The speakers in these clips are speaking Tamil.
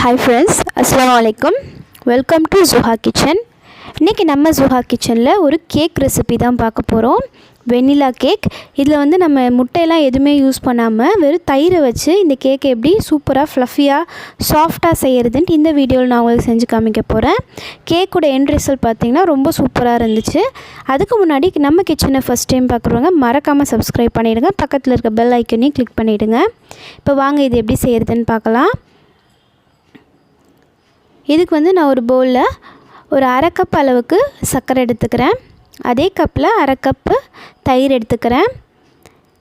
Hi friends, Assalamu alaikum. Welcome to Zuha Kitchen. இன்றைக்கி நம்ம Zuha Kitchenல ஒரு கேக் ரெசிபி தான் பார்க்க போகிறோம். வெண்ணிலா கேக். இதில் வந்து நம்ம முட்டையெல்லாம் எதுவுமே யூஸ் பண்ணாமல் வெறும் தயிரை வச்சு இந்த கேக்கை எப்படி சூப்பராக ஃப்ளஃபியாக சாஃப்டாக செய்கிறதுன்ட்டு இந்த வீடியோவில் நான் உங்களுக்கு செஞ்சு காமிக்க போகிறேன். கேக்கோட எண்ட் ரிசல்ட் பார்த்திங்கன்னா ரொம்ப சூப்பராக இருந்துச்சு. அதுக்கு முன்னாடி நம்ம கிச்சனை ஃபஸ்ட் டைம் பார்க்குறவங்க மறக்காமல் சப்ஸ்கிரைப் பண்ணிவிடுங்க. பக்கத்தில் இருக்க பெல் ஐக்கனையும் கிளிக் பண்ணிவிடுங்க. இப்போ வாங்க இது எப்படி செய்கிறதுன்னு பார்க்கலாம். இதுக்கு வந்து நான் ஒரு பவுலில் ஒரு அரை கப் அளவுக்கு சர்க்கரை எடுத்துக்கிறேன். அதே கப்பில் அரை கப்பு தயிர் எடுத்துக்கிறேன்.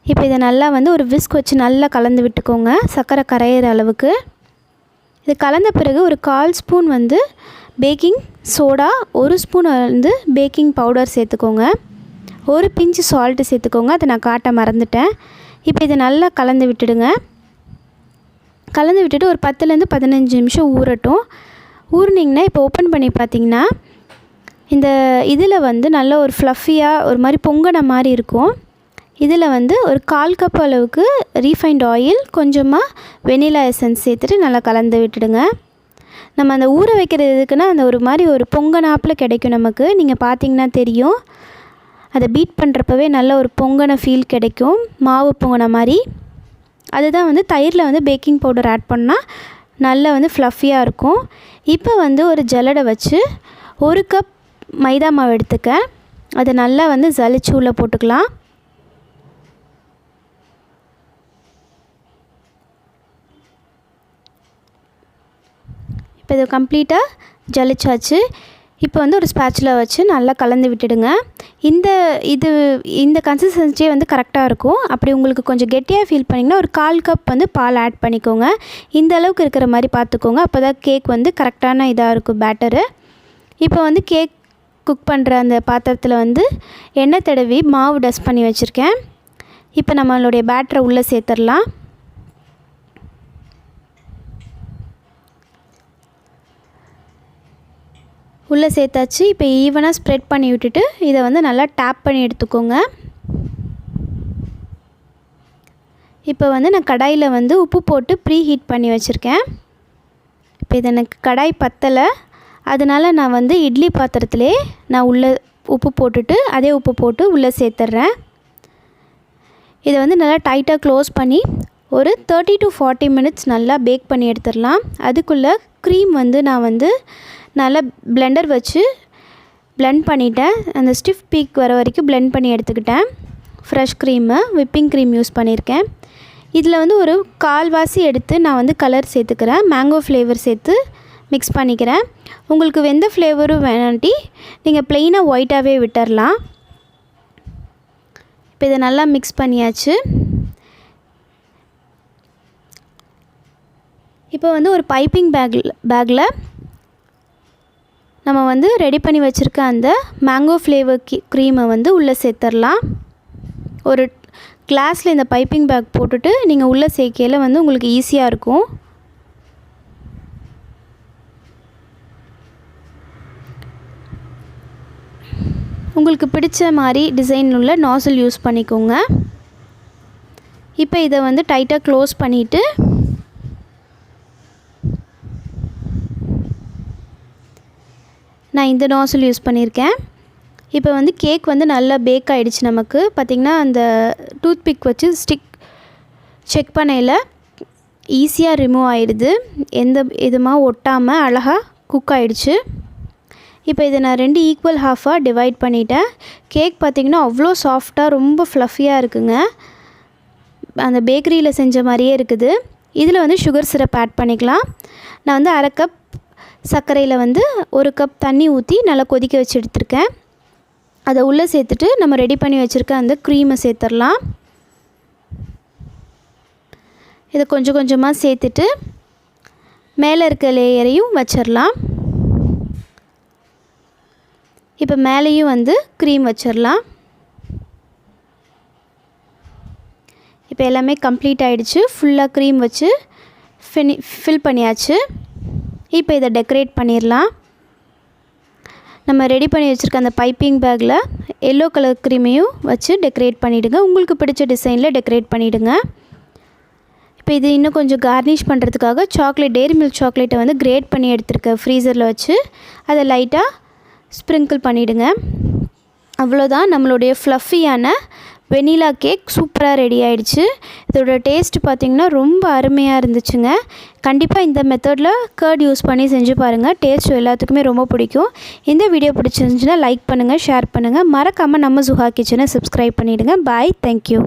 இப்போ இதை நல்லா வந்து ஒரு விஸ்க் வச்சு நல்லா கலந்து விட்டுக்கோங்க, சர்க்கரை கரையிற அளவுக்கு. இது கலந்த பிறகு ஒரு 1/4 ஸ்பூன் வந்து பேக்கிங் சோடா, 1 ஸ்பூன் வந்து பேக்கிங் பவுடர் சேர்த்துக்கோங்க, ஒரு பிஞ்சு சால்ட்டு சேர்த்துக்கோங்க. அதை நான் காட்ட மறந்துட்டேன். இப்போ இதை நல்லா கலந்து விட்டுடுங்க. கலந்து விட்டுட்டு ஒரு 10லேருந்து 15 நிமிஷம் ஊறட்டும். ஊறினிங்கன்னா இப்போ ஓப்பன் பண்ணி பார்த்திங்கன்னா இந்த இதில் வந்து நல்ல ஒரு ஃப்ளஃபியாக ஒரு மாதிரி பொங்கின மாதிரி இருக்கும். இதில் வந்து ஒரு 1/4 கப் அளவுக்கு ரீஃபைண்ட் ஆயில், கொஞ்சமாக வெனிலா எசன்ஸ் சேர்த்துட்டு நல்லா கலந்து விட்டுடுங்க. நம்ம அந்த ஊற வைக்கிறது எதுக்குன்னா அந்த ஒரு மாதிரி ஒரு பொங்கனாப்பில் கிடைக்கும் நமக்கு. நீங்கள் பார்த்திங்கன்னா தெரியும், அதை பீட் பண்ணுறப்பவே நல்ல ஒரு பொங்கன ஃபீல் கிடைக்கும், மாவு பொங்கின மாதிரி. அதுதான் வந்து தயிரில் வந்து பேக்கிங் பவுடர் ஆட் பண்ணால் நல்லா வந்து ஃப்ளஃபியாக இருக்கும். இப்போ வந்து ஒரு ஜல்லடை வச்சு 1 கப் மைதா மாவு எடுத்துக்க, அதை நல்லா வந்து ஜலிச்சு உள்ளே போட்டுக்கலாம். இப்போ இது கம்ப்ளீட்டாக ஜலிச்சாச்சு. இப்போ வந்து ஒரு ஸ்பேட்சுலா வச்சு நல்லா கலந்து விட்டுடுங்க. இந்த கன்சிஸ்டன்சியே வந்து கரெக்டாக இருக்கும். அப்படி உங்களுக்கு கொஞ்சம் கெட்டியாக ஃபீல் பண்ணிங்கன்னா ஒரு 1/4 கப் வந்து பால் ஆட் பண்ணிக்கோங்க. இந்த அளவுக்கு இருக்கிற மாதிரி பார்த்துக்கோங்க. அப்போ தான் கேக் வந்து கரெக்டான இதாக இருக்கும் பேட்டரு. இப்போ வந்து கேக் குக் பண்ணுற அந்த பாத்திரத்தில் வந்து எண்ணெய் தடவி மாவு டஸ்ட் பண்ணி வச்சுருக்கேன். இப்போ நம்மளுடைய பேட்டரை உள்ளே சேர்த்துடலாம். உள்ளே சேர்த்தாச்சு. இப்போ ஈவனாக ஸ்ப்ரெட் பண்ணி விட்டுட்டு இதை வந்து நல்லா டேப் பண்ணி எடுத்துக்கோங்க. இப்போ வந்து நான் கடாயில் வந்து உப்பு போட்டு ப்ரீ ஹீட் பண்ணி வச்சுருக்கேன். இப்போ இது எனக்கு கடாய் பத்தலை, அதனால் நான் வந்து இட்லி பாத்திரத்திலே நான் உள்ளே உப்பு போட்டுட்டு அதே உப்பு போட்டு உள்ளே சேர்த்துட்றேன். இதை வந்து நல்லா டைட்டாக க்ளோஸ் பண்ணி ஒரு 30 to 40 மினிட்ஸ் நல்லா பேக் பண்ணி எடுத்துடலாம். அதுக்குள்ளே க்ரீம் வந்து நான் வந்து நல்லா பிளெண்டர் வச்சு பிளெண்ட் பண்ணிட்டேன். அந்த ஸ்டிஃப் பீக் வர வரைக்கும் பிளெண்ட் பண்ணி எடுத்துக்கிட்டேன். Fresh cream, whipping cream use பண்ணியிருக்கேன். இதில் வந்து ஒரு 1/4 வாசி எடுத்து நான் வந்து கலர் சேர்த்துக்கிறேன். மேங்கோ ஃப்ளேவர் சேர்த்து மிக்ஸ் பண்ணிக்கிறேன். உங்களுக்கு எந்த ஃப்ளேவரும் வேணாட்டி நீங்கள் ப்ளெயினாக ஒயிட்டாகவே விட்டுடலாம். இப்போ இதை நல்லா மிக்ஸ் பண்ணியாச்சு. இப்போ வந்து ஒரு பைப்பிங் பேக்கில் நம்ம வந்து ரெடி பண்ணி வச்சுருக்க அந்த மேங்கோ ஃப்ளேவர் க்ரீமை வந்து உள்ளே சேர்த்துடலாம். ஒரு கிளாஸில் இந்த பைப்பிங் பேக் போட்டுட்டு நீங்கள் உள்ளே சேர்க்கையில் வந்து உங்களுக்கு ஈஸியாக இருக்கும். உங்களுக்கு பிடிச்ச மாதிரி டிசைன் உள்ள நாசில் யூஸ் பண்ணிக்கோங்க. இப்போ இதை வந்து டைட்டாக க்ளோஸ் பண்ணிவிட்டு நான் இந்த நாசில் யூஸ் பண்ணியிருக்கேன். இப்போ வந்து கேக் வந்து நல்லா பேக் ஆகிடுச்சு. நமக்கு பார்த்திங்கன்னா அந்த டூத் பிக் வச்சு செக் பண்ணையில் ஈஸியாக ரிமூவ் ஆகிடுது. எந்த இதுமாக ஒட்டாமல் அழகாக குக் ஆகிடுச்சு. இப்போ இதை நான் 2 ஈக்குவல் ஹாஃபாக டிவைட் பண்ணிட்டேன். கேக் பார்த்திங்கன்னா அவ்வளோ சாஃப்டாக ரொம்ப ஃப்ளஃபியாக இருக்குங்க. அந்த பேக்கரியில் செஞ்ச மாதிரியே இருக்குது. இதில் வந்து சுகர் சிரப் ஆட் பண்ணிக்கலாம். நான் வந்து அரை கப் சர்க்கரையில் வந்து 1 கப் தண்ணி ஊற்றி நல்லா கொதிக்க வச்சு எடுத்துருக்கேன். அதை உள்ளே சேர்த்துட்டு நம்ம ரெடி பண்ணி வச்சுருக்க அந்த க்ரீமை சேர்த்துடலாம். இதை கொஞ்சம் கொஞ்சமாக சேர்த்துட்டு மேலே இருக்க லேயரையும் வச்சிடலாம். இப்போ மேலேயும் வந்து க்ரீம் வச்சிடலாம். இப்போ எல்லாமே கம்ப்ளீட் ஆகிடுச்சு. ஃபுல்லாக க்ரீம் வச்சு ஃபில் பண்ணியாச்சு. இப்போ இதை டெக்கரேட் பண்ணிடலாம். நம்ம ரெடி பண்ணி வச்சுருக்க அந்த பைப்பிங் பேக்கில் எல்லோ கலர் க்ரீமையும் வச்சு டெக்கரேட் பண்ணிவிடுங்க. உங்களுக்கு பிடிச்ச டிசைனில் டெக்கரேட் பண்ணிவிடுங்க. இப்போ இது இன்னும் கொஞ்சம் கார்னிஷ் பண்ணுறதுக்காக டெய்ரி மில்க் சாக்லேட்டை வந்து கிரேட் பண்ணி எடுத்துருக்கேன் ஃப்ரீசரில் வச்சு. அதை லைட்டாக ஸ்ப்ரிங்கிள் பண்ணிவிடுங்க. அவ்வளோதான், நம்மளுடைய ஃப்ளஃபியான வெனிலா கேக் சூப்பராக ரெடி ஆகிடுச்சு. இதோட டேஸ்ட் பார்த்திங்கன்னா ரொம்ப அருமையாக இருந்துச்சுங்க. கண்டிப்பாக இந்த மெத்தடில் கர்ட் யூஸ் பண்ணி செஞ்சு பாருங்கள். டேஸ்ட் எல்லாத்துக்குமே ரொம்ப பிடிக்கும். இந்த வீடியோ பிடிச்சிருந்துச்சுன்னா லைக் பண்ணுங்கள், ஷேர் பண்ணுங்கள். மறக்காமல் நம்ம ஜுஹா கிச்சனை சப்ஸ்கிரைப் பண்ணிவிடுங்க. பாய், தேங்க்யூ.